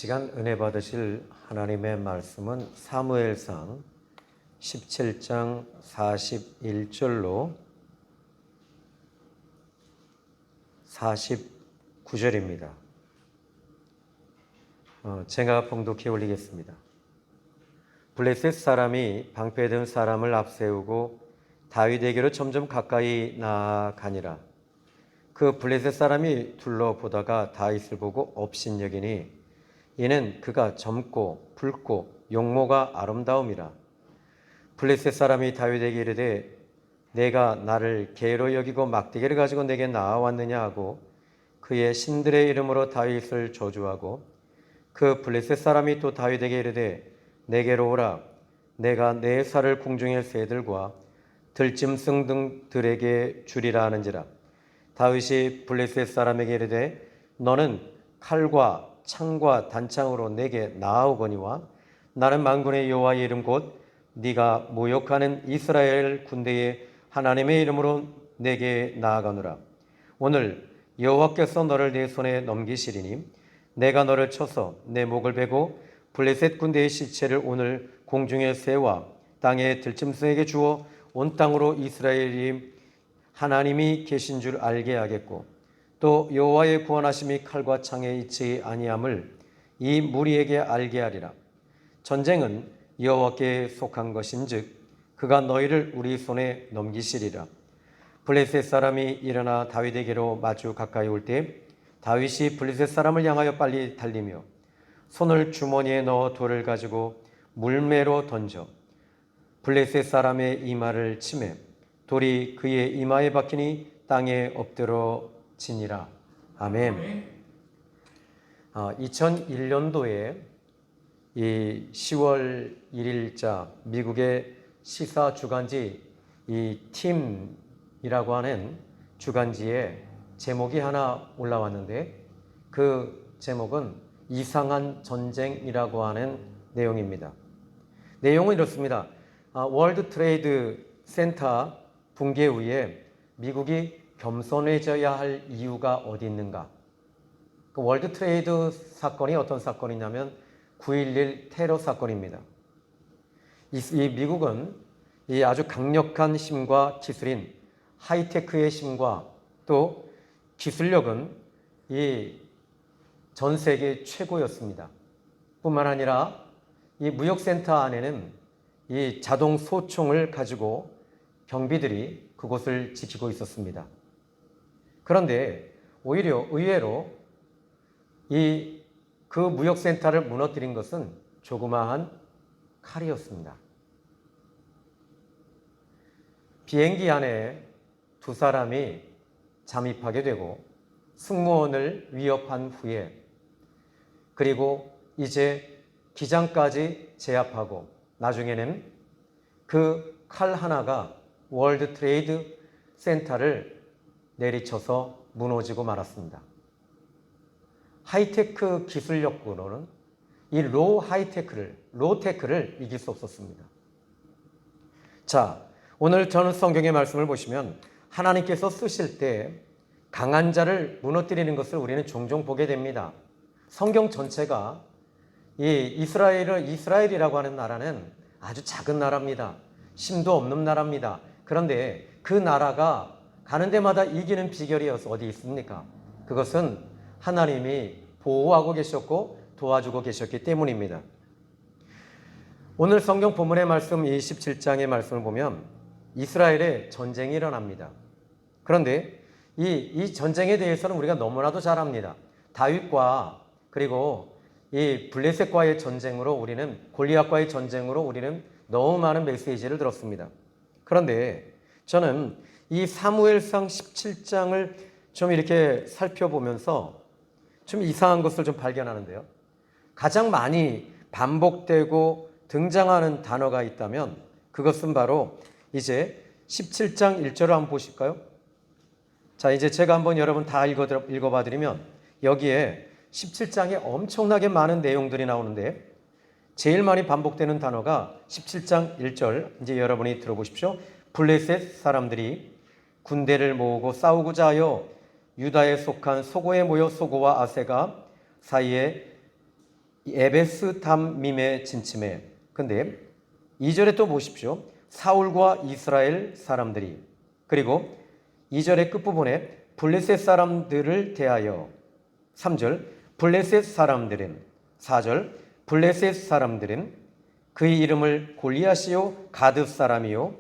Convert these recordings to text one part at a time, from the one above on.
시간 은혜 받으실 하나님의 말씀은 사무엘상 17장 41절로 49절입니다. 제가 봉독해 올리겠습니다. 블레셋 사람이 방패든 사람을 앞세우고 다윗에게로 점점 가까이 나아가니라. 그 블레셋 사람이 둘러보다가 다윗을 보고 업신여기니 이는 그가 젊고 붉고 용모가 아름다움이라. 블레셋 사람이 다윗에게 이르되 내가 나를 개로 여기고 막대기를 가지고 내게 나아왔느냐 하고 그의 신들의 이름으로 다윗을 저주하고 그 블레셋 사람이 또 다윗에게 이르되 내게로 오라. 내가 내 살을 궁중의 새들과 들짐승 등들에게 주리라 하는지라. 다윗이 블레셋 사람에게 이르되 너는 칼과 창과 단창으로 내게 나아오거니와 나는 만군의 여호와의 이름 곧 네가 모욕하는 이스라엘 군대의 하나님의 이름으로 내게 나아가노라. 오늘 여호와께서 너를 내 손에 넘기시리니 내가 너를 쳐서 내 목을 베고 블레셋 군대의 시체를 오늘 공중의 새와 땅의 들짐승에게 주어 온 땅으로 이스라엘이 하나님이 계신 줄 알게 하겠고 또 여호와의 구원하심이 칼과 창에 있지 아니함을 이 무리에게 알게 하리라. 전쟁은 여호와께 속한 것인즉 그가 너희를 우리 손에 넘기시리라. 블레셋 사람이 일어나 다윗에게로 마주 가까이 올 때 다윗이 블레셋 사람을 향하여 빨리 달리며 손을 주머니에 넣어 돌을 가지고 물매로 던져 블레셋 사람의 이마를 치매 돌이 그의 이마에 박히니 땅에 엎드러지니라. 아멘. 2001년도에 이 10월 1일자 미국의 시사 주간지 이 팀이라고 하는 주간지에 제목이 하나 올라왔는데 그 제목은 이상한 전쟁이라고 하는 내용입니다. 내용은 이렇습니다. 월드 트레이드 센터 붕괴 후에 미국이 겸손해져야 할 이유가 어디 있는가? 그 월드 트레이드 사건이 어떤 사건이냐면 9.11 테러 사건입니다. 이 미국은 이 아주 강력한 힘과 기술인 하이테크의 힘과 또 기술력은 이 전 세계 최고였습니다. 뿐만 아니라 이 무역센터 안에는 이 자동 소총을 가지고 경비들이 그곳을 지키고 있었습니다. 그런데 오히려 의외로 그 무역센터를 무너뜨린 것은 조그마한 칼이었습니다. 비행기 안에 두 사람이 잠입하게 되고 승무원을 위협한 후에 그리고 이제 기장까지 제압하고 나중에는 그 칼 하나가 월드 트레이드 센터를 내리쳐서 무너지고 말았습니다. 하이테크 기술력으로는 이 로테크를 이길 수 없었습니다. 자, 오늘 저는 성경의 말씀을 보시면 하나님께서 쓰실 때 강한 자를 무너뜨리는 것을 우리는 종종 보게 됩니다. 성경 전체가 이 이스라엘이라고 하는 나라는 아주 작은 나라입니다. 힘도 없는 나라입니다. 그런데 그 나라가 가는 데마다 이기는 비결이 어디 있습니까? 그것은 하나님이 보호하고 계셨고 도와주고 계셨기 때문입니다. 오늘 성경 본문의 말씀 27장의 말씀을 보면 이스라엘에 전쟁이 일어납니다. 그런데 이 전쟁에 대해서는 우리가 너무나도 잘 압니다. 다윗과 그리고 이 블레셋과의 전쟁으로 골리앗과의 전쟁으로 우리는 너무 많은 메시지를 들었습니다. 그런데 저는 이 사무엘상 17장을 좀 이렇게 살펴보면서 좀 이상한 것을 좀 발견하는데요. 가장 많이 반복되고 등장하는 단어가 있다면 그것은 바로 이제 17장 1절을 한번 보실까요? 자, 이제 제가 한번 여러분 다 읽어봐 드리면 여기에 17장에 엄청나게 많은 내용들이 나오는데 제일 많이 반복되는 단어가 17장 1절, 이제 여러분이 들어보십시오. 블레셋 사람들이 군대를 모으고 싸우고자 하여 유다에 속한 소고에 모여 소고와 아세가 사이에 에베스 담밈에 진침해. 근데 2절에 또 보십시오. 사울과 이스라엘 사람들이, 그리고 2절의 끝부분에 블레셋 사람들을 대하여, 3절 블레셋 사람들은, 4절 블레셋 사람들은 그의 이름을 골리앗이요 가드 사람이요,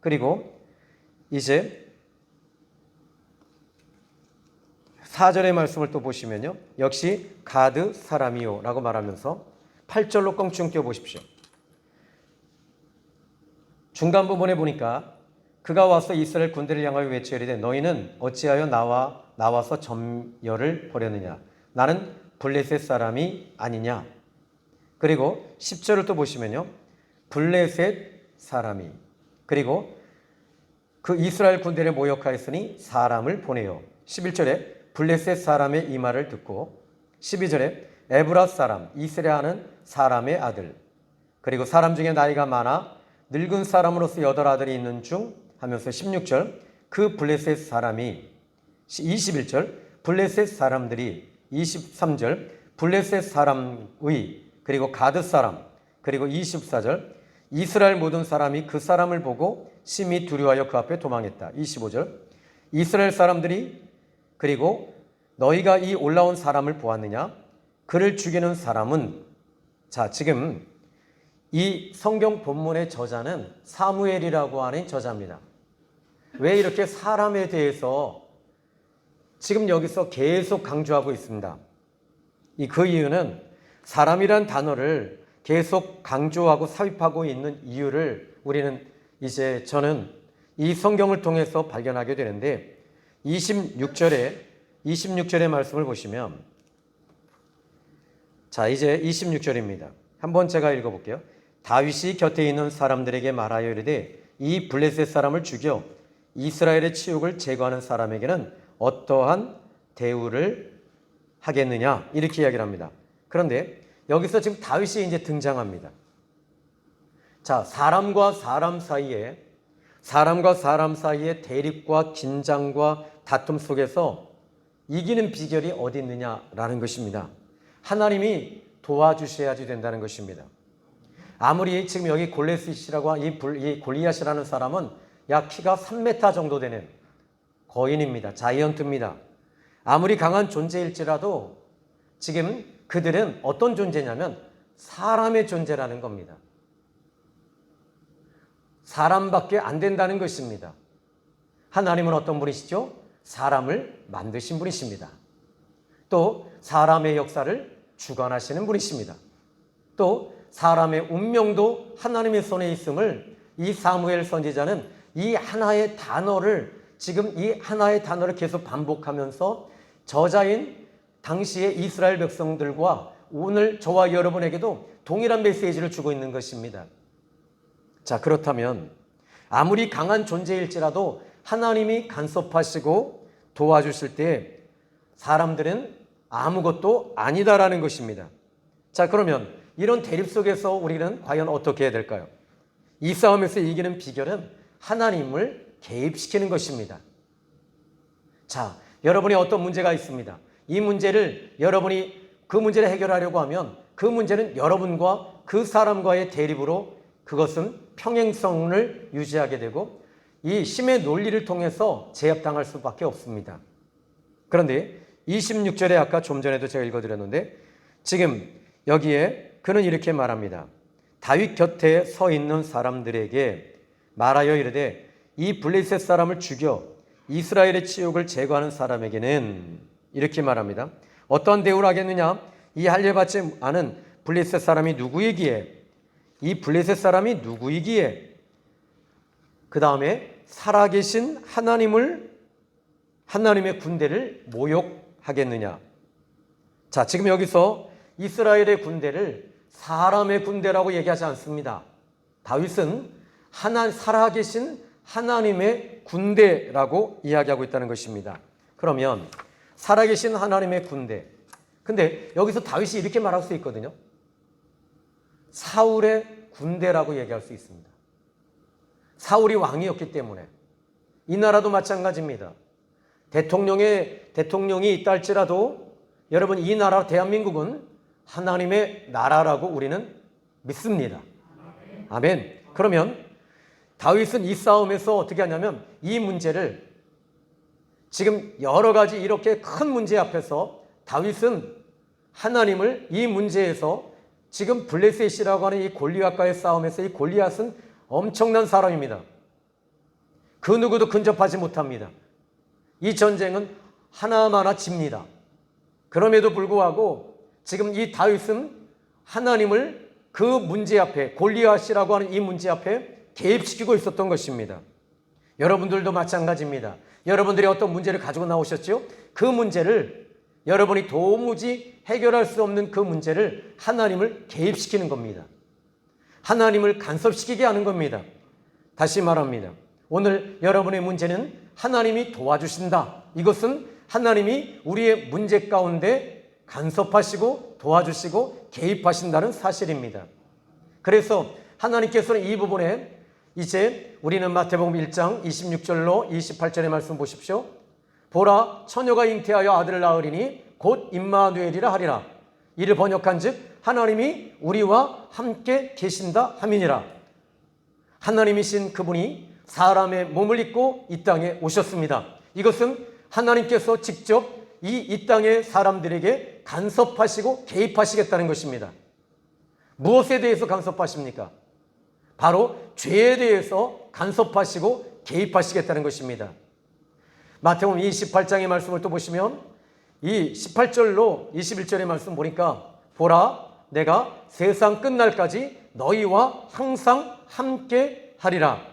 그리고 이제 4절의 말씀을 또 보시면요, 역시 가드 사람이요 라고 말하면서 8절로 껑충 껴보십시오. 중간 부분에 보니까 그가 와서 이스라엘 군대를 향하여 외쳐 이르되 너희는 어찌하여 나와서 점열을 벌였느냐, 나는 블레셋 사람이 아니냐. 그리고 10절을 또 보시면요, 블레셋 사람이, 그리고 그 이스라엘 군대를 모욕하였으니 사람을 보내요. 11절에 블레셋 사람의 이 말을 듣고, 12절에 에브라 사람 이스라하는 사람의 아들, 그리고 사람 중에 나이가 많아 늙은 사람으로서 8아들이 있는 중 하면서 16절 그 블레셋 사람이, 21절 블레셋 사람들이, 23절 블레셋 사람의, 그리고 가드 사람, 그리고 24절 이스라엘 모든 사람이 그 사람을 보고 심히 두려워하여 그 앞에 도망했다. 25절 이스라엘 사람들이, 그리고 너희가 이 올라온 사람을 보았느냐, 그를 죽이는 사람은, 자 지금 이 성경 본문의 저자는 사무엘이라고 하는 저자입니다. 왜 이렇게 사람에 대해서 지금 여기서 계속 강조하고 있습니다. 그 이유는 사람이란 단어를 계속 강조하고 삽입하고 있는 이유를 저는 이 성경을 통해서 발견하게 되는데, 26절의 말씀을 보시면, 자 이제 26절입니다. 한번 제가 읽어볼게요. 다윗이 곁에 있는 사람들에게 말하여 이르되 이 블레셋 사람을 죽여 이스라엘의 치욕을 제거하는 사람에게는 어떠한 대우를 하겠느냐, 이렇게 이야기를 합니다. 그런데 여기서 지금 다윗이 이제 등장합니다. 자, 사람과 사람 사이에 대립과 긴장과 다툼 속에서 이기는 비결이 어디 있느냐라는 것입니다. 하나님이 도와주셔야지 된다는 것입니다. 아무리 지금 여기 골레셋이라고 이 골리앗이라는 사람은 약 키가 3m 정도 되는 거인입니다. 자이언트입니다. 아무리 강한 존재일지라도 지금 그들은 어떤 존재냐면 사람의 존재라는 겁니다. 사람밖에 안 된다는 것입니다. 하나님은 어떤 분이시죠? 사람을 만드신 분이십니다. 또 사람의 역사를 주관하시는 분이십니다. 또 사람의 운명도 하나님의 손에 있음을 이 사무엘 선지자는 이 하나의 단어를 계속 반복하면서 저자인 당시의 이스라엘 백성들과 오늘 저와 여러분에게도 동일한 메시지를 주고 있는 것입니다. 자, 그렇다면 아무리 강한 존재일지라도 하나님이 간섭하시고 도와주실 때 사람들은 아무것도 아니다라는 것입니다. 자, 그러면 이런 대립 속에서 우리는 과연 어떻게 해야 될까요? 이 싸움에서 이기는 비결은 하나님을 개입시키는 것입니다. 자, 여러분이 어떤 문제가 있습니다. 이 문제를 여러분이 그 문제를 해결하려고 하면 그 문제는 여러분과 그 사람과의 대립으로 그것은 평행성을 유지하게 되고 이 힘의 논리를 통해서 제압당할 수밖에 없습니다. 그런데 26절에 아까 좀 전에도 제가 읽어드렸는데 지금 여기에 그는 이렇게 말합니다. 다윗 곁에 서 있는 사람들에게 말하여 이르되 이 블레셋 사람을 죽여 이스라엘의 치욕을 제거하는 사람에게는, 이렇게 말합니다. 어떠한 대우를 하겠느냐? 이 할례받지 않은 블레셋 사람이 누구이기에, 이 블레셋 사람이 누구이기에, 그 다음에 살아계신 하나님의 군대를 모욕하겠느냐. 자, 지금 여기서 이스라엘의 군대를 사람의 군대라고 얘기하지 않습니다. 다윗은 살아계신 하나님의 군대라고 이야기하고 있다는 것입니다. 그러면 살아계신 하나님의 군대. 근데 여기서 다윗이 이렇게 말할 수 있거든요. 사울의 군대라고 얘기할 수 있습니다. 사울이 왕이었기 때문에. 이 나라도 마찬가지입니다. 대통령이 있다 할지라도 여러분 이 나라 대한민국은 하나님의 나라라고 우리는 믿습니다. 아멘. 그러면 다윗은 이 싸움에서 어떻게 하냐면 이 문제를 지금 여러 가지 이렇게 큰 문제 앞에서 다윗은 하나님을 이 문제에서 지금 블레셋이라고 하는 이 골리앗과의 싸움에서 이 골리앗은 엄청난 사람입니다. 그 누구도 근접하지 못합니다. 이 전쟁은 하나마나 집니다. 그럼에도 불구하고 지금 이 다윗은 하나님을 그 문제 앞에 골리앗이라고 하는 이 문제 앞에 개입시키고 있었던 것입니다. 여러분들도 마찬가지입니다. 여러분들이 어떤 문제를 가지고 나오셨죠? 그 문제를 여러분이 도무지 해결할 수 없는 그 문제를 하나님을 개입시키는 겁니다. 하나님을 간섭시키게 하는 겁니다. 다시 말합니다. 오늘 여러분의 문제는 하나님이 도와주신다. 이것은 하나님이 우리의 문제 가운데 간섭하시고 도와주시고 개입하신다는 사실입니다. 그래서 하나님께서는 이 부분에 이제 우리는 마태복음 1장 26절로 28절의 말씀 보십시오. 보라, 처녀가 잉태하여 아들을 낳으리니 곧 임마누엘이라 하리라. 이를 번역한 즉 하나님이 우리와 함께 계신다 함이니라. 하나님이신 그분이 사람의 몸을 입고 이 땅에 오셨습니다. 이것은 하나님께서 직접 이 땅의 사람들에게 간섭하시고 개입하시겠다는 것입니다. 무엇에 대해서 간섭하십니까? 바로 죄에 대해서 간섭하시고 개입하시겠다는 것입니다. 마태복음 28장의 말씀을 또 보시면 이 18절로 21절의 말씀 보니까 보라, 내가 세상 끝날까지 너희와 항상 함께 하리라.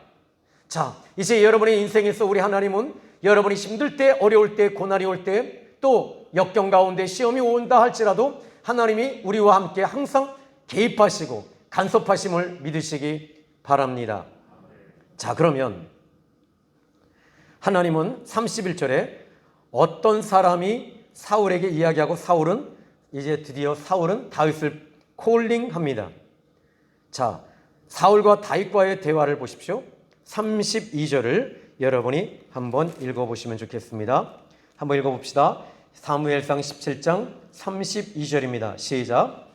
자, 이제 여러분의 인생에서 우리 하나님은 여러분이 힘들 때, 어려울 때, 고난이 올 때, 또 역경 가운데 시험이 온다 할지라도 하나님이 우리와 함께 항상 개입하시고 간섭하심을 믿으시기 바랍니다. 자, 그러면 하나님은 31절에 어떤 사람이 사울에게 이야기하고 이제 드디어 사울은 다윗을 콜링합니다. 자, 사울과 다윗과의 대화를 보십시오. 32절을 여러분이 한번 읽어보시면 좋겠습니다. 한번 읽어봅시다. 사무엘상 17장 32절입니다. 시작.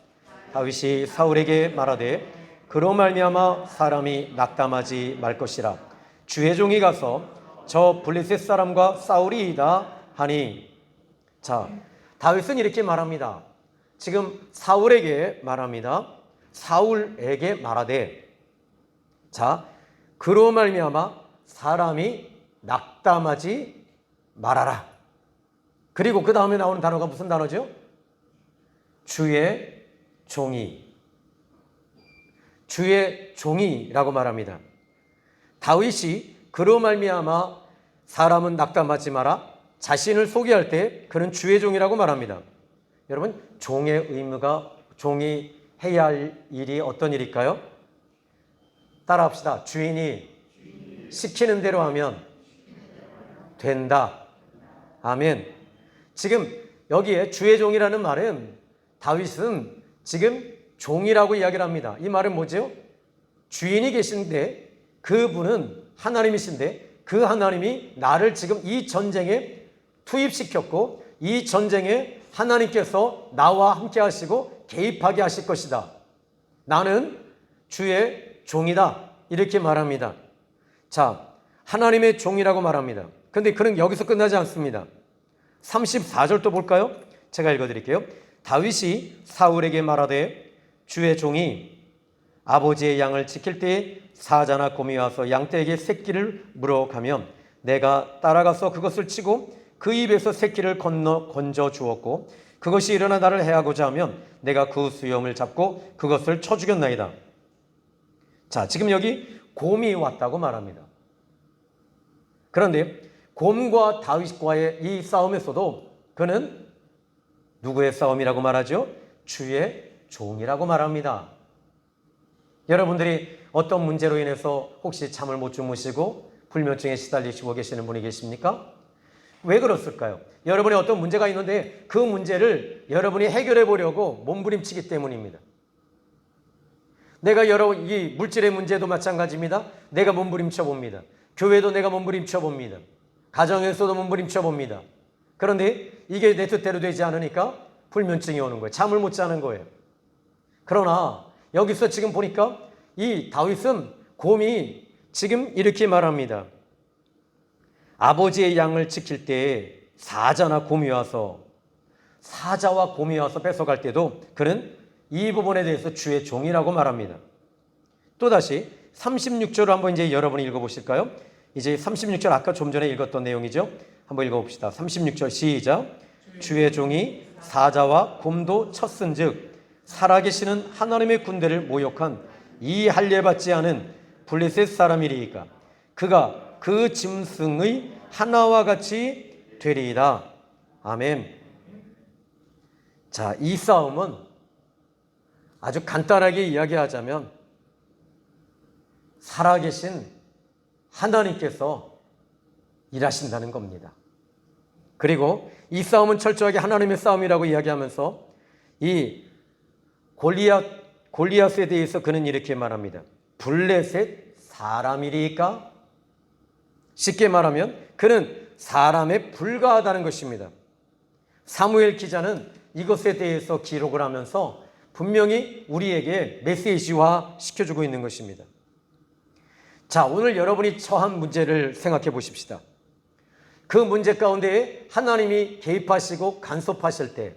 다윗이 사울에게 말하되 그로 말미암아 사람이 낙담하지 말 것이라. 주의 종이 가서 저 블레셋 사람과 싸우리이다 하니. 자, 다윗은 이렇게 말합니다. 지금 사울에게 말합니다. 사울에게 말하되, 자, 그로 말미암아 사람이 낙담하지 말아라. 그리고 그 다음에 나오는 단어가 무슨 단어죠? 주의 종이. 주의 종이라고 말합니다. 다윗이 그로 말미암아 사람은 낙담하지 마라. 자신을 소개할 때 그는 주의 종이라고 말합니다. 여러분, 종의 의무가, 종이 해야 할 일이 어떤 일일까요? 따라합시다. 주인이 시키는 대로 하면 된다. 아멘. 지금 여기에 주의 종이라는 말은 다윗은 지금 종이라고 이야기를 합니다. 이 말은 뭐죠? 주인이 계신데 그분은 하나님이신데 그 하나님이 나를 지금 이 전쟁에 투입시켰고 이 전쟁에 하나님께서 나와 함께 하시고 개입하게 하실 것이다. 나는 주의 종이다. 이렇게 말합니다. 자, 하나님의 종이라고 말합니다. 그런데 그는 여기서 끝나지 않습니다. 34절도 볼까요? 제가 읽어드릴게요. 다윗이 사울에게 말하되 주의 종이 아버지의 양을 지킬 때에 사자나 곰이 와서 양떼에게 새끼를 물어가면 내가 따라가서 그것을 치고 그 입에서 새끼를 건져 주었고 그것이 일어나 나를 해하고자 하면 내가 그 수염을 잡고 그것을 쳐 죽였나이다. 자, 지금 여기 곰이 왔다고 말합니다. 그런데 곰과 다윗과의 이 싸움에서도 그는 누구의 싸움이라고 말하죠? 주의 종이라고 말합니다. 여러분들이 어떤 문제로 인해서 혹시 잠을 못 주무시고 불면증에 시달리시고 계시는 분이 계십니까? 왜 그렇을까요? 여러분이 어떤 문제가 있는데 그 문제를 여러분이 해결해 보려고 몸부림치기 때문입니다. 내가 이 물질의 문제도 마찬가지입니다. 내가 몸부림쳐 봅니다. 교회도 내가 몸부림쳐 봅니다. 가정에서도 몸부림쳐 봅니다. 그런데 이게 내 뜻대로 되지 않으니까 불면증이 오는 거예요. 잠을 못 자는 거예요. 그러나 여기서 지금 보니까 이 다윗은 곰이 지금 이렇게 말합니다. 아버지의 양을 지킬 때에 사자나 곰이 와서 사자와 곰이 와서 뺏어갈 때도 그는 이 부분에 대해서 주의 종이라고 말합니다. 또다시 36절을 한번 이제 여러분이 읽어보실까요? 이제 36절 아까 좀 전에 읽었던 내용이죠. 한번 읽어봅시다. 36절 시작. 주의 종이 사자와 곰도 쳤은즉 살아계시는 하나님의 군대를 모욕한 이 할례받지 않은 블레셋 사람이리이까 그가 그 짐승의 하나와 같이 되리이다. 아멘. 자, 이 싸움은 아주 간단하게 이야기하자면 살아계신 하나님께서 일하신다는 겁니다. 그리고 이 싸움은 철저하게 하나님의 싸움이라고 이야기하면서 이 골리앗에 대해서 그는 이렇게 말합니다. 블레셋 사람이리까? 쉽게 말하면 그는 사람에 불과하다는 것입니다. 사무엘 기자는 이것에 대해서 기록을 하면서 분명히 우리에게 메시지화 시켜주고 있는 것입니다. 자, 오늘 여러분이 처한 문제를 생각해 보십시다. 그 문제 가운데 하나님이 개입하시고 간섭하실 때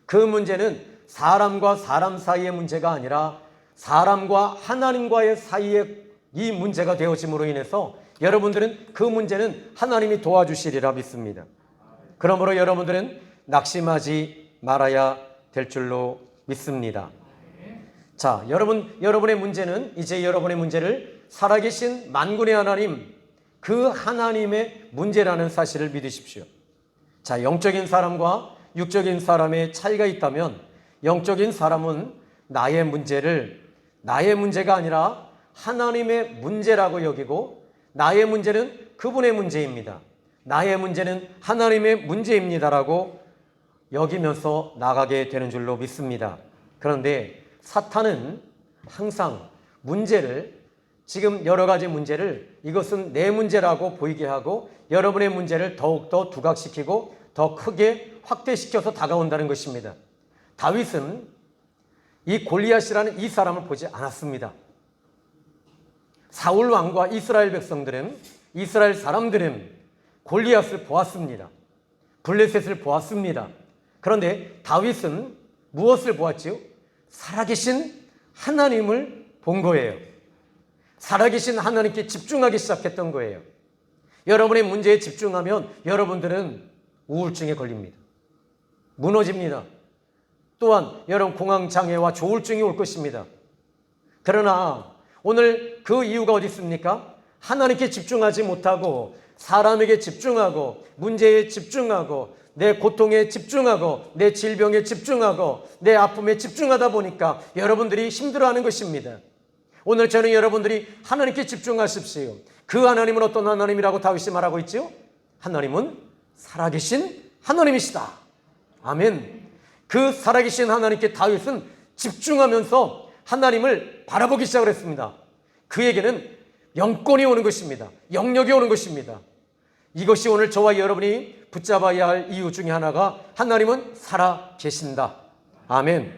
그 문제는 사람과 사람 사이의 문제가 아니라 사람과 하나님과의 사이의 이 문제가 되어짐으로 인해서 여러분들은 그 문제는 하나님이 도와주시리라 믿습니다. 그러므로 여러분들은 낙심하지 말아야 될 줄로 믿습니다. 자, 여러분의 문제는 이제 여러분의 문제를 살아계신 만군의 하나님, 그 하나님의 문제라는 사실을 믿으십시오. 자, 영적인 사람과 육적인 사람의 차이가 있다면 영적인 사람은 나의 문제가 아니라 하나님의 문제라고 여기고 나의 문제는 그분의 문제입니다. 나의 문제는 하나님의 문제입니다라고 여기면서 나가게 되는 줄로 믿습니다. 그런데 사탄은 항상 지금 여러 가지 문제를 이것은 내 문제라고 보이게 하고 여러분의 문제를 더욱더 두각시키고 더 크게 확대시켜서 다가온다는 것입니다. 다윗은 이 골리앗이라는 이 사람을 보지 않았습니다. 사울 왕과 이스라엘 사람들은 골리앗을 보았습니다. 블레셋을 보았습니다. 그런데 다윗은 무엇을 보았지요? 살아계신 하나님을 본 거예요. 살아계신 하나님께 집중하기 시작했던 거예요. 여러분의 문제에 집중하면 여러분들은 우울증에 걸립니다. 무너집니다. 또한 여러분 공황장애와 조울증이 올 것입니다. 그러나 오늘 그 이유가 어디 있습니까? 하나님께 집중하지 못하고 사람에게 집중하고 문제에 집중하고 내 고통에 집중하고 내 질병에 집중하고 내 아픔에 집중하다 보니까 여러분들이 힘들어하는 것입니다. 오늘 저는 여러분들이 하나님께 집중하십시오. 그 하나님은 어떤 하나님이라고 다윗이 말하고 있죠? 하나님은 살아계신 하나님이시다. 아멘. 그 살아계신 하나님께 다윗은 집중하면서 하나님을 바라보기 시작을 했습니다. 그에게는 영권이 오는 것입니다. 영역이 오는 것입니다. 이것이 오늘 저와 여러분이 붙잡아야 할 이유 중에 하나가 하나님은 살아계신다. 아멘.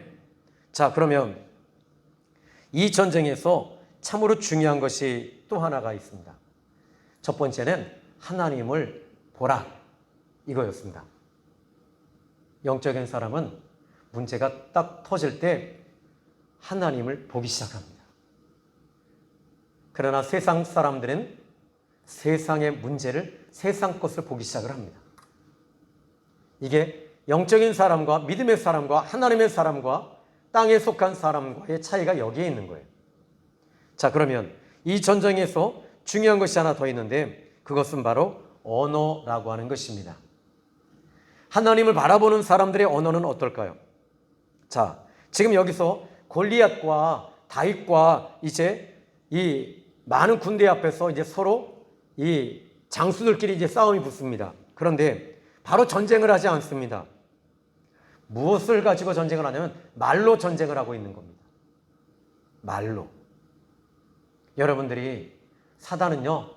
자, 그러면 이 전쟁에서 참으로 중요한 것이 또 하나가 있습니다. 첫 번째는 하나님을 보라, 이거였습니다. 영적인 사람은 문제가 딱 터질 때 하나님을 보기 시작합니다. 그러나 세상 사람들은 세상의 문제를, 세상 것을 보기 시작을 합니다. 이게 영적인 사람과 믿음의 사람과 하나님의 사람과 땅에 속한 사람과의 차이가 여기에 있는 거예요. 자, 그러면 이 전쟁에서 중요한 것이 하나 더 있는데 그것은 바로 언어라고 하는 것입니다. 하나님을 바라보는 사람들의 언어는 어떨까요? 자, 지금 여기서 골리앗과 다윗과 이제 이 많은 군대 앞에서 이제 서로 이 장수들끼리 이제 싸움이 붙습니다. 그런데 바로 전쟁을 하지 않습니다. 무엇을 가지고 전쟁을 하냐면 말로 전쟁을 하고 있는 겁니다. 말로. 여러분들이 사단은요,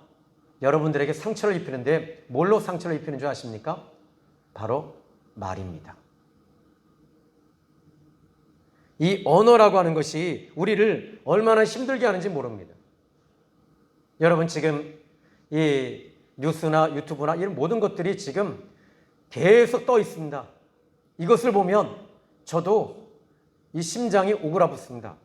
여러분들에게 상처를 입히는데 뭘로 상처를 입히는 줄 아십니까? 바로 말입니다. 이 언어라고 하는 것이 우리를 얼마나 힘들게 하는지 모릅니다. 여러분 지금 이 뉴스나 유튜브나 이런 모든 것들이 지금 계속 떠 있습니다. 이것을 보면 저도 이 심장이 오그라붙습니다.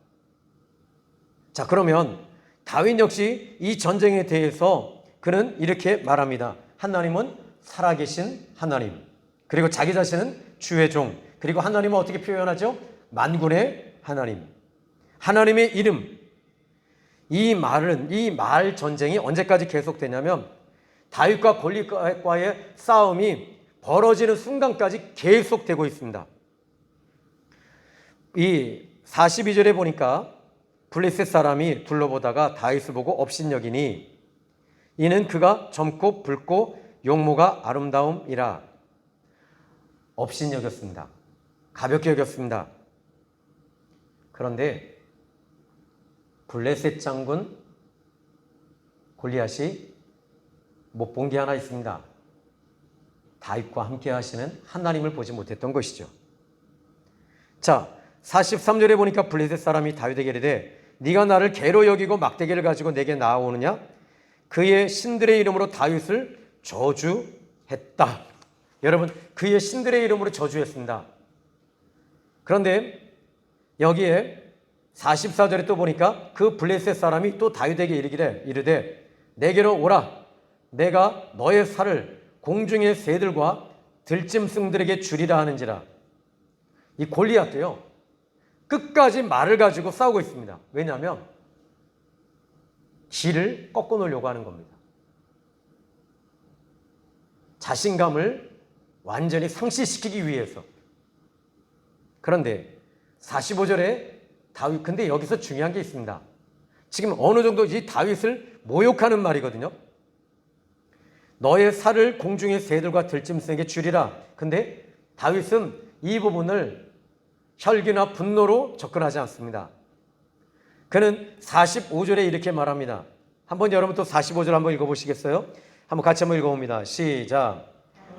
자, 그러면 다윗 역시 이 전쟁에 대해서 그는 이렇게 말합니다. 하나님은 살아계신 하나님, 그리고 자기 자신은 주의 종, 그리고 하나님은 어떻게 표현하죠? 만군의 하나님, 하나님의 이름. 이 말 전쟁이 언제까지 계속되냐면 다윗과 골리앗과의 싸움이 벌어지는 순간까지 계속되고 있습니다. 이 42절에 보니까 블레셋 사람이 둘러보다가 다윗을 보고 업신여기니 이는 그가 젊고 붉고 용모가 아름다움이라. 업신여겼습니다. 가볍게 여겼습니다. 그런데 블레셋 장군 골리앗이 못 본 게 하나 있습니다. 다윗과 함께 하시는 하나님을 보지 못했던 것이죠. 자, 43절에 보니까 블레셋 사람이 다윗에게 이르되 네가 나를 개로 여기고 막대기를 가지고 내게 나아오느냐? 그의 신들의 이름으로 다윗을 저주했다. 여러분, 그의 신들의 이름으로 저주했습니다. 그런데 여기에 44절에 또 보니까 그 블레셋 사람이 또 다윗에게 이르되 내게로 오라. 내가 너의 살을 공중의 새들과 들짐승들에게 주리라 하는지라. 이 골리앗도요, 끝까지 말을 가지고 싸우고 있습니다. 왜냐하면 길을 꺾어 놓으려고 하는 겁니다. 자신감을 완전히 상실시키기 위해서. 그런데 45절에 다윗, 근데 여기서 중요한 게 있습니다. 지금 어느 정도 이 다윗을 모욕하는 말이거든요. 너의 살을 공중의 새들과 들짐승에게 주리라. 근데 다윗은 이 부분을 혈기나 분노로 접근하지 않습니다. 그는 45절에 이렇게 말합니다. 한번 여러분 또 45절 한번 읽어보시겠어요? 한번 같이 한번 읽어봅니다. 시작.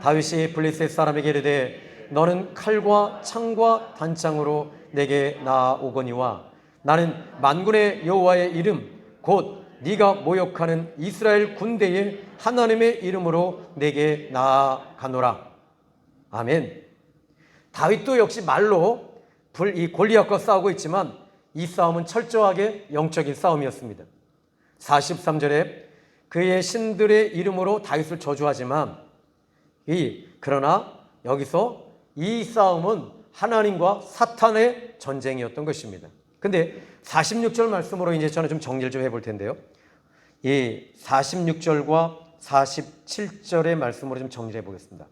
다윗이 블레셋 사람에게 이르되 너는 칼과 창과 단창으로 내게 나아오거니와 나는 만군의 여호와의 이름 곧 네가 모욕하는 이스라엘 군대의 하나님의 이름으로 내게 나아가노라. 아멘. 다윗도 역시 말로 이 골리앗과 싸우고 있지만 이 싸움은 철저하게 영적인 싸움이었습니다. 43절에 그의 신들의 이름으로 다윗을 저주하지만 그러나 여기서 이 싸움은 하나님과 사탄의 전쟁이었던 것입니다. 근데 46절 말씀으로 이제 저는 좀 정리를 좀 해볼 텐데요. 이 46절과 47절의 말씀으로 좀 정리를 해보겠습니다.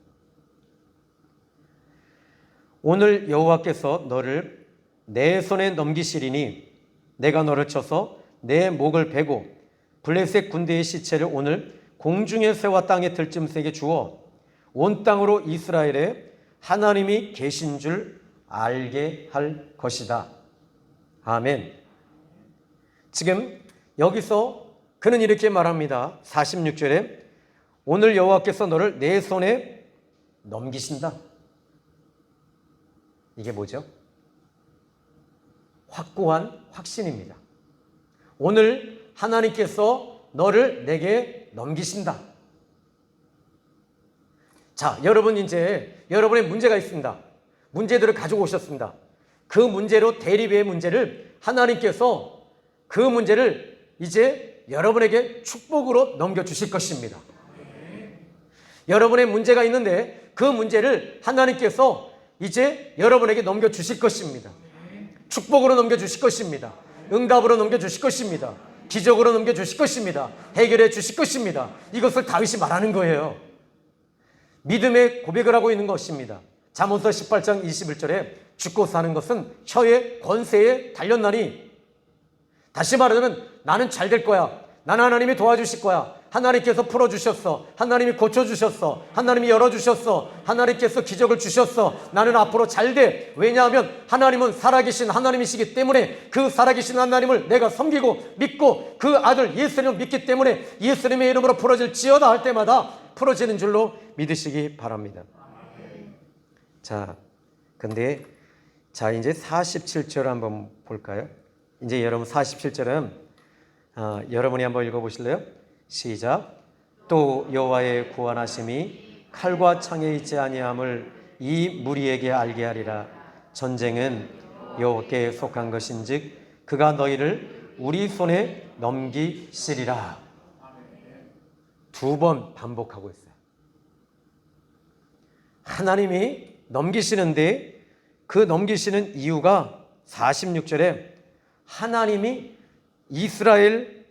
오늘 여호와께서 너를 내 손에 넘기시리니 내가 너를 쳐서 내 목을 베고 블레셋 군대의 시체를 오늘 공중의 새와 땅의 들짐승에게 주어 온 땅으로 이스라엘에 하나님이 계신 줄 알게 할 것이다. 아멘. 지금 여기서 그는 이렇게 말합니다. 46절에 오늘 여호와께서 너를 내 손에 넘기신다. 이게 뭐죠? 확고한 확신입니다. 오늘 하나님께서 너를 내게 넘기신다. 자, 여러분 이제 여러분의 문제가 있습니다. 문제들을 가지고 오셨습니다. 그 문제로 대립의 문제를 하나님께서 그 문제를 이제 여러분에게 축복으로 넘겨주실 것입니다. 여러분의 문제가 있는데 그 문제를 하나님께서 이제 여러분에게 넘겨주실 것입니다. 축복으로 넘겨주실 것입니다. 응답으로 넘겨주실 것입니다. 기적으로 넘겨주실 것입니다. 해결해 주실 것입니다. 이것을 다윗이 말하는 거예요. 믿음의 고백을 하고 있는 것입니다. 잠언서 18장 21절에 죽고 사는 것은 혀의 권세에 달렸나니, 다시 말하자면 나는 잘 될 거야. 나는 하나님이 도와주실 거야. 하나님께서 풀어주셨어. 하나님이 고쳐주셨어. 하나님이 열어주셨어. 하나님께서 기적을 주셨어. 나는 앞으로 잘 돼. 왜냐하면 하나님은 살아계신 하나님이시기 때문에 그 살아계신 하나님을 내가 섬기고 믿고 그 아들 예수님을 믿기 때문에 예수님의 이름으로 풀어질지어다 할 때마다 풀어지는 줄로 믿으시기 바랍니다. 자, 근데 자, 이제 47절 한번 볼까요? 이제 여러분 47절은 여러분이 한번 읽어보실래요? 시작. 또 여호와의 구원하심이 칼과 창에 있지 아니함을 이 무리에게 알게 하리라. 전쟁은 여호와께 속한 것인즉 그가 너희를 우리 손에 넘기시리라. 두 번 반복하고 있어요. 하나님이 넘기시는데 그 넘기시는 이유가 46절에 하나님이 이스라엘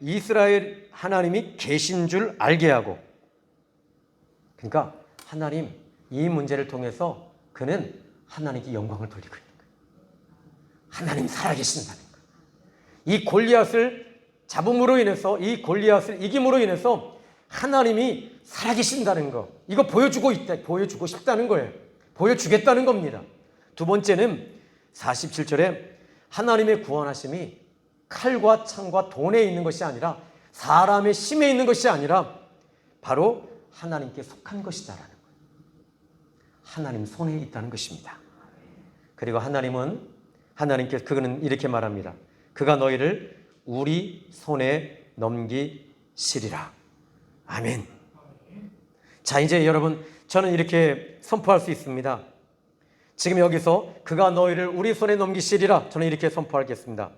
하나님이 계신 줄 알게 하고, 그러니까 하나님 이 문제를 통해서 그는 하나님께 영광을 돌리고 있는 거예요. 하나님 살아계신다는 거예요. 이 골리앗을 잡음으로 인해서, 이 골리앗을 이김으로 인해서 하나님이 살아계신다는 거, 이거 보여주고 싶다는 거예요. 보여주겠다는 겁니다. 두 번째는 47절에 하나님의 구원하심이 칼과 창과 돈에 있는 것이 아니라, 사람의 힘에 있는 것이 아니라 바로 하나님께 속한 것이다라는 거예요. 하나님 손에 있다는 것입니다. 그리고 그는 이렇게 말합니다. 그가 너희를 우리 손에 넘기시리라. 아멘. 자, 이제 여러분, 저는 이렇게 선포할 수 있습니다. 지금 여기서 그가 너희를 우리 손에 넘기시리라, 저는 이렇게 선포하겠습니다.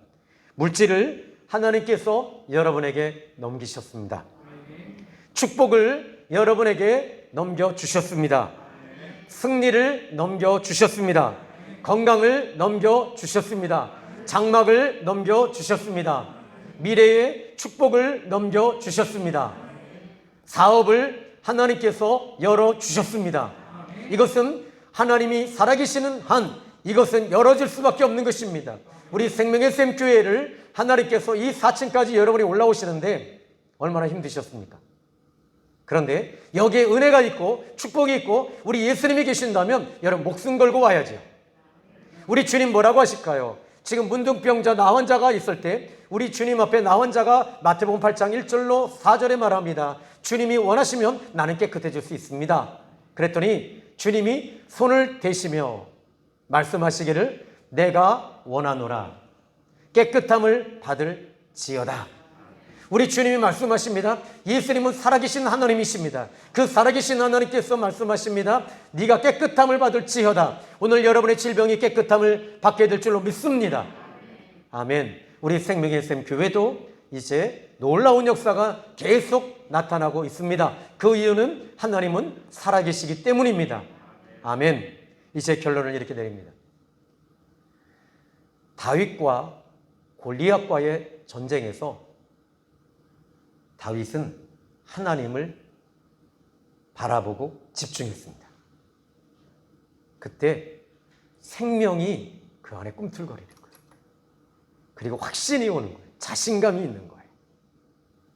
물질을 하나님께서 여러분에게 넘기셨습니다. 축복을 여러분에게 넘겨주셨습니다. 승리를 넘겨주셨습니다. 건강을 넘겨주셨습니다. 장막을 넘겨주셨습니다. 미래의 축복을 넘겨주셨습니다. 사업을 하나님께서 열어주셨습니다. 이것은 하나님이 살아계시는 한 이것은 열어질 수밖에 없는 것입니다. 우리 생명의 샘 교회를 하나님께서 이 4층까지 여러분이 올라오시는데 얼마나 힘드셨습니까? 그런데 여기에 은혜가 있고 축복이 있고 우리 예수님이 계신다면 여러분 목숨 걸고 와야죠. 우리 주님 뭐라고 하실까요? 지금 문둥병자 나환자가 있을 때 우리 주님 앞에 나환자가 마태복음 8장 1절로 4절에 말합니다. 주님이 원하시면 나는 깨끗해질 수 있습니다. 그랬더니 주님이 손을 대시며 말씀하시기를 내가 원하노라. 깨끗함을 받을 지어다. 우리 주님이 말씀하십니다. 예수님은 살아계신 하나님이십니다. 그 살아계신 하나님께서 말씀하십니다. 네가 깨끗함을 받을 지어다. 오늘 여러분의 질병이 깨끗함을 받게 될 줄로 믿습니다. 아멘. 우리 생명의 샘 교회도 이제 놀라운 역사가 계속 나타나고 있습니다. 그 이유는 하나님은 살아계시기 때문입니다. 아멘. 이제 결론을 이렇게 내립니다. 다윗과 골리앗과의 전쟁에서 다윗은 하나님을 바라보고 집중했습니다. 그때 생명이 그 안에 꿈틀거리는 거예요. 그리고 확신이 오는 거예요. 자신감이 있는 거예요.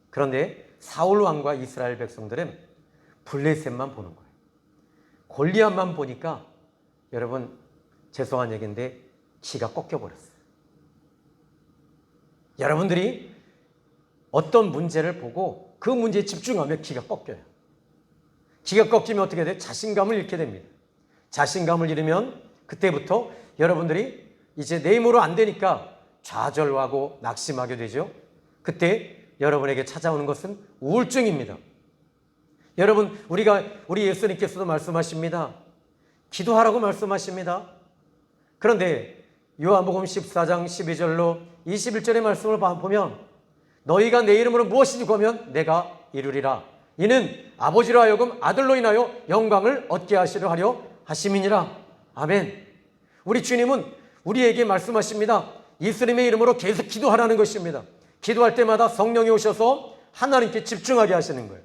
그런데 사울 왕과 이스라엘 백성들은 블레셋만 보는 거예요. 골리앗만 보니까 여러분 죄송한 얘기인데 기가 꺾여버렸어요. 여러분들이 어떤 문제를 보고 그 문제에 집중하면 기가 꺾여요. 기가 꺾이면 어떻게 돼요? 자신감을 잃게 됩니다. 자신감을 잃으면 그때부터 여러분들이 이제 내 힘으로 안 되니까 좌절하고 낙심하게 되죠. 그때 여러분에게 찾아오는 것은 우울증입니다. 여러분, 우리 예수님께서도 말씀하십니다. 기도하라고 말씀하십니다. 그런데 요한복음 14장 12절로 21절의 말씀을 보면 너희가 내 이름으로 무엇이든지 구하면 내가 이루리라. 이는 아버지로 하여금 아들로 인하여 영광을 얻게 하려 하심이니라. 아멘. 우리 주님은 우리에게 말씀하십니다. 예수님의 이름으로 계속 기도하라는 것입니다. 기도할 때마다 성령이 오셔서 하나님께 집중하게 하시는 거예요.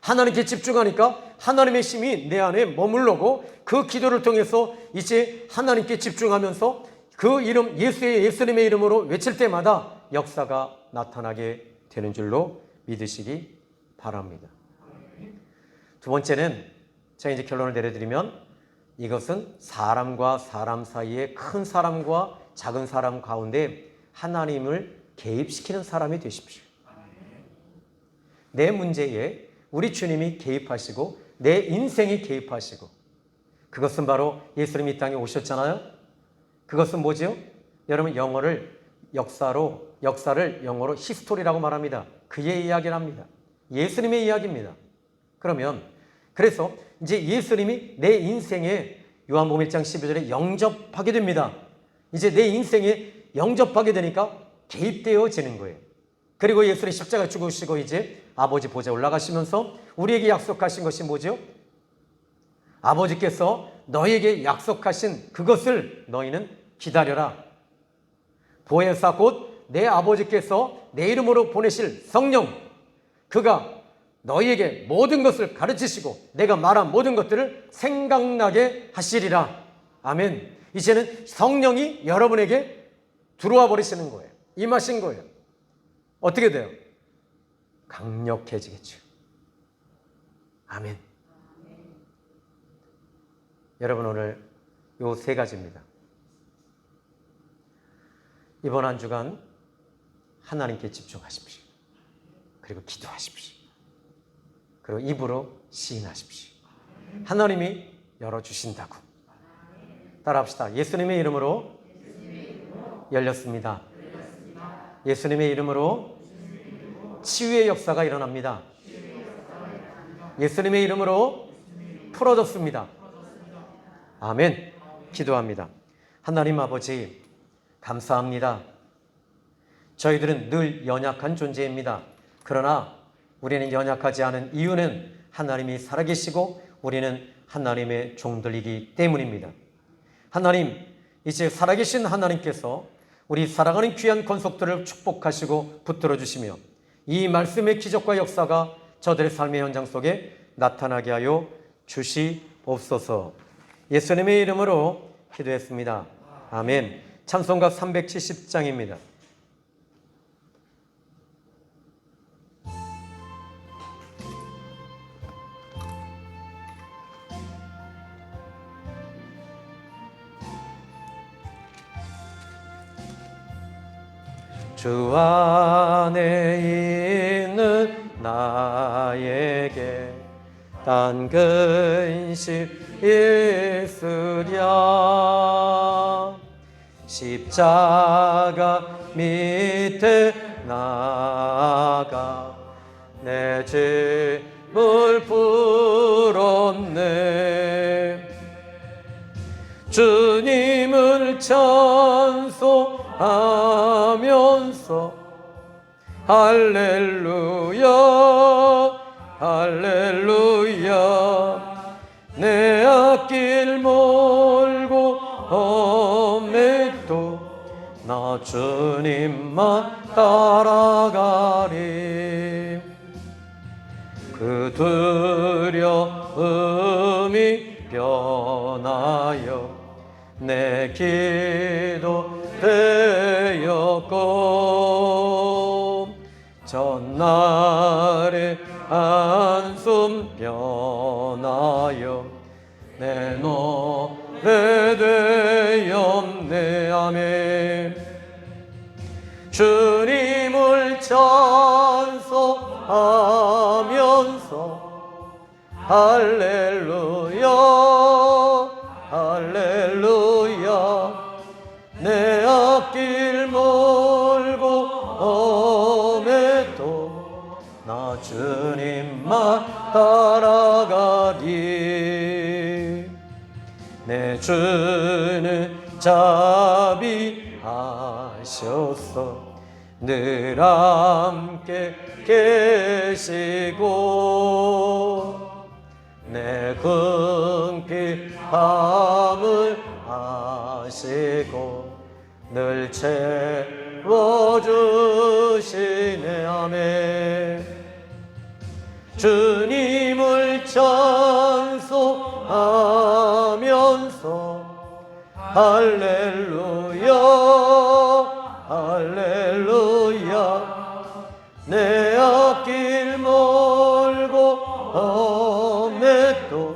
하나님께 집중하니까 하나님의 힘이 내 안에 머물러고 그 기도를 통해서 이제 하나님께 집중하면서 그 이름 예수님의 이름으로 외칠 때마다 역사가 나타나게 되는 줄로 믿으시기 바랍니다. 두 번째는 제가 이제 결론을 내려드리면 이것은 사람과 사람 사이에 큰 사람과 작은 사람 가운데 하나님을 개입시키는 사람이 되십시오. 내 문제에 우리 주님이 개입하시고 내 인생이 개입하시고 그것은 바로 예수님이 이 땅에 오셨잖아요. 그것은 뭐지요? 여러분 역사를 영어로 히스토리라고 말합니다. 그의 이야기를 합니다. 예수님의 이야기입니다. 그래서 이제 예수님이 내 인생에 요한복음 1장 12절에 영접하게 됩니다. 이제 내 인생에 영접하게 되니까 개입되어지는 거예요. 그리고 예수님 십자가 죽으시고 이제 아버지 보좌에 올라가시면서 우리에게 약속하신 것이 뭐죠? 아버지께서 너에게 약속하신 그것을 너희는 기다려라. 보혜사 곧 내 아버지께서 내 이름으로 보내실 성령, 그가 너희에게 모든 것을 가르치시고 내가 말한 모든 것들을 생각나게 하시리라. 아멘. 이제는 성령이 여러분에게 들어와 버리시는 거예요. 임하신 거예요. 어떻게 돼요? 강력해지겠죠. 아멘. 여러분, 오늘 요 세 가지입니다. 이번 한 주간 하나님께 집중하십시오. 그리고 기도하십시오. 그리고 입으로 시인하십시오. 하나님이 열어주신다고. 따라합시다. 예수님의 이름으로 열렸습니다. 예수님의 이름으로 치유의 역사가 일어납니다. 예수님의 이름으로 풀어졌습니다. 아멘. 기도합니다. 하나님 아버지, 감사합니다. 저희들은 늘 연약한 존재입니다. 그러나 우리는 연약하지 않은 이유는 하나님이 살아계시고 우리는 하나님의 종들이기 때문입니다. 하나님, 이제 살아계신 하나님께서 우리 사랑하는 귀한 권속들을 축복하시고 붙들어 주시며 이 말씀의 기적과 역사가 저들의 삶의 현장 속에 나타나게 하여 주시옵소서. 예수님의 이름으로 기도했습니다. 아멘. 찬송가 370장입니다. 주 안에 있는 나에게 단 근심 있으랴. 십자가 밑에 나가 내 짐을 풀었네. 주님을 찬송하면서 할렐루야 할렐루야. 내 앞길 몰고 험해도 나 주님만 따라가리. 그 두려움이 변하여 내 기도 되었고 전날의 한숨 변하여 내 노래 되었네. 아멘. 주님을 찬송하면서 할렐루야 할렐루야. 내 앞길 몰고 험해도 나 주님만 따라가리. 내 주는 자비하셔서 늘 함께 계시고 내 궁핍함을 아시고 늘 채워주시네. 아멘. 주님을 찬송하면서 할렐루야 할렐루야. 내 앞길 몰고 험해도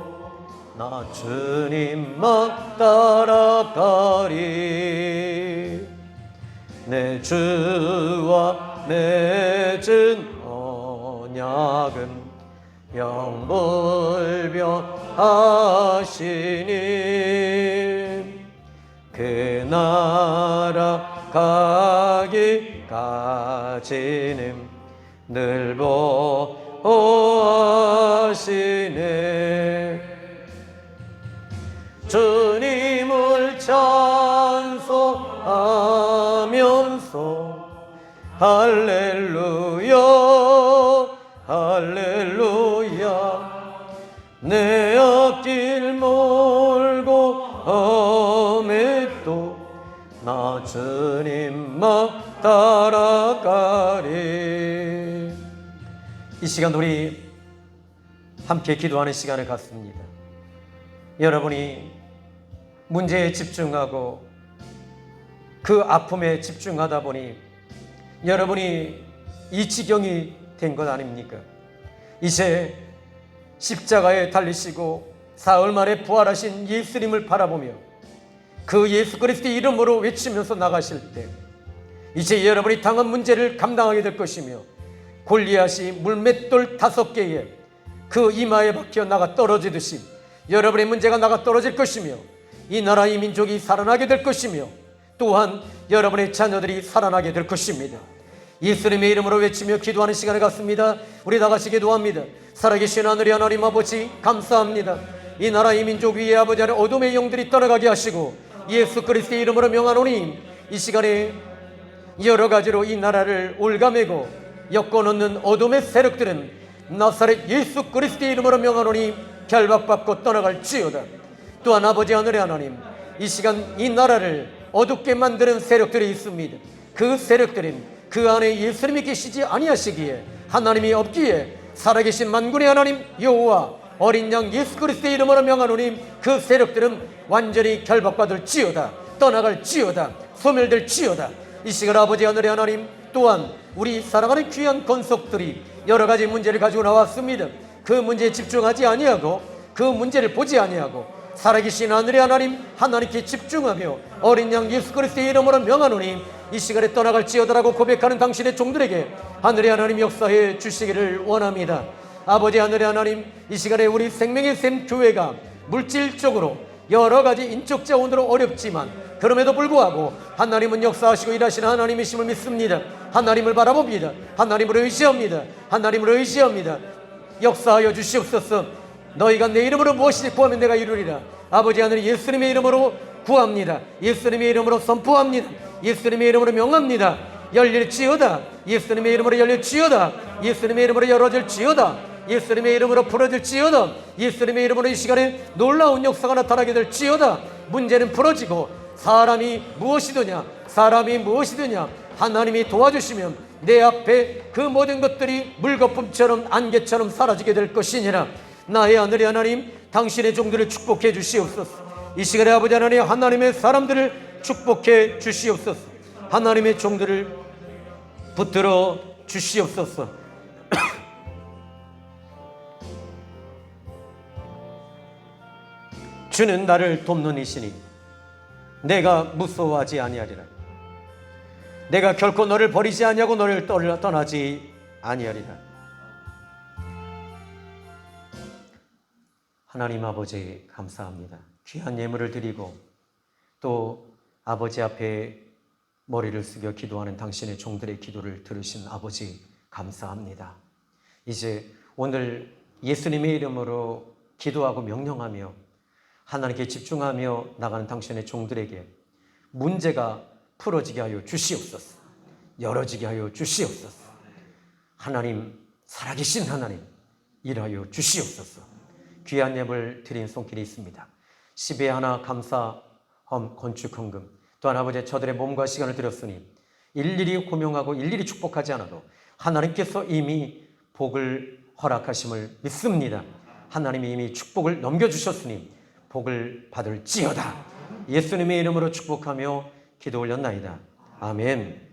나 주님만 따라가리. 내 주와 맺은 언약은 영불변하시니 그 나라 가기까지는 늘 보호하시네. 주님을 찬송하면서 할렐루야 할렐루야 내 앞길 멀고 험해도 나 주님만 따라가리. 이 시간 우리 함께 기도하는 시간을 갖습니다. 여러분이 문제에 집중하고 그 아픔에 집중하다 보니 여러분이 이 지경이 된 것 아닙니까? 이제 십자가에 달리시고 사흘 만에 부활하신 예수님을 바라보며 그 예수 그리스도의 이름으로 외치면서 나가실 때 이제 여러분이 당한 문제를 감당하게 될 것이며 골리앗이 물맷돌 5개에 그 이마에 박혀 나가 떨어지듯이 여러분의 문제가 나가 떨어질 것이며 이 나라 이 민족이 살아나게 될 것이며 또한 여러분의 자녀들이 살아나게 될 것입니다. 예수님의 이름으로 외치며 기도하는 시간을 갖습니다. 우리 다 같이 기도합니다. 살아계신 하늘의 하나님 아버지 감사합니다. 이 나라 이 민족 위에 아버지 하나님 어둠의 영들이 떠나가게 하시고 예수 그리스도의 이름으로 명하노니 이 시간에 여러 가지로 이 나라를 올가매고 엮어놓는 어둠의 세력들은 나사렛 예수 그리스도의 이름으로 명하노니 결박받고 떠나갈지어다. 또한 아버지 하늘의 하나님 이 시간 이 나라를 어둡게 만드는 세력들이 있습니다. 그 세력들은 그 안에 예수님이 계시지 아니하시기에 하나님이 없기에 살아계신 만군의 하나님 여호와 어린 양 예수 그리스도의 이름으로 명하노니 그 세력들은 완전히 결박받을지어다. 떠나갈지어다. 소멸될지어다. 이 시간 아버지 하늘의 하나님 또한 우리 사랑하는 귀한 권속들이 여러 가지 문제를 가지고 나왔습니다. 그 문제에 집중하지 아니하고 그 문제를 보지 아니하고 살아계신 하늘의 하나님 하나님께 집중하며 어린 양 예수 그리스도의 이름으로 명하노니 이 시간에 떠나갈지어다라고 고백하는 당신의 종들에게 하늘의 하나님 역사해 주시기를 원합니다. 아버지 하늘의 하나님 이 시간에 우리 생명의 샘 교회가 물질적으로 여러 가지 인적 자원으로 어렵지만 그럼에도 불구하고 하나님은 역사하시고 일하시는 하나님이심을 믿습니다. 하나님을 바라봅니다. 하나님을 의지합니다. 하나님을 의지합니다. 역사하여 주시옵소서. 너희가 내 이름으로 무엇이든지 구하면 내가 이루리라. 아버지 하늘 예수님의 이름으로 구합니다. 예수님의 이름으로 선포합니다. 예수님의 이름으로 명합니다. 열릴지어다. 예수님의 이름으로 열릴지어다. 예수님의 이름으로 열어질지어다. 예수님의 이름으로 풀어질지어다. 예수님의 이름으로 이 시간에 놀라운 역사가 나타나게 될지어다. 문제는 풀어지고 사람이 무엇이더냐 하나님이 도와주시면 내 앞에 그 모든 것들이 물거품처럼 안개처럼 사라지게 될 것이니라. 나의 하늘의 하나님 당신의 종들을 축복해 주시옵소서. 이 시간에 아버지 하나님 하나님의 사람들을 축복해 주시옵소서. 하나님의 종들을 붙들어 주시옵소서. 주는 나를 돕는 이시니 내가 무서워하지 아니하리라. 내가 결코 너를 버리지 아니하고 너를 떠나지 아니하리라. 하나님 아버지 감사합니다. 귀한 예물을 드리고 또 아버지 앞에 머리를 숙여 기도하는 당신의 종들의 기도를 들으신 아버지 감사합니다. 이제 오늘 예수님의 이름으로 기도하고 명령하며 하나님께 집중하며 나가는 당신의 종들에게 문제가 풀어지게 하여 주시옵소서. 열어지게 하여 주시옵소서. 하나님 살아계신 하나님 일하여 주시옵소서. 귀한 예물 드린 손길이 있습니다. 10에 하나 감사헌 건축헌금 또한 아버지 저들의 몸과 시간을 드렸으니 일일이 호명하고 일일이 축복하지 않아도 하나님께서 이미 복을 허락하심을 믿습니다. 하나님이 이미 축복을 넘겨주셨으니 복을 받을지어다. 예수님의 이름으로 축복하며 기도 올렸나이다. 아멘.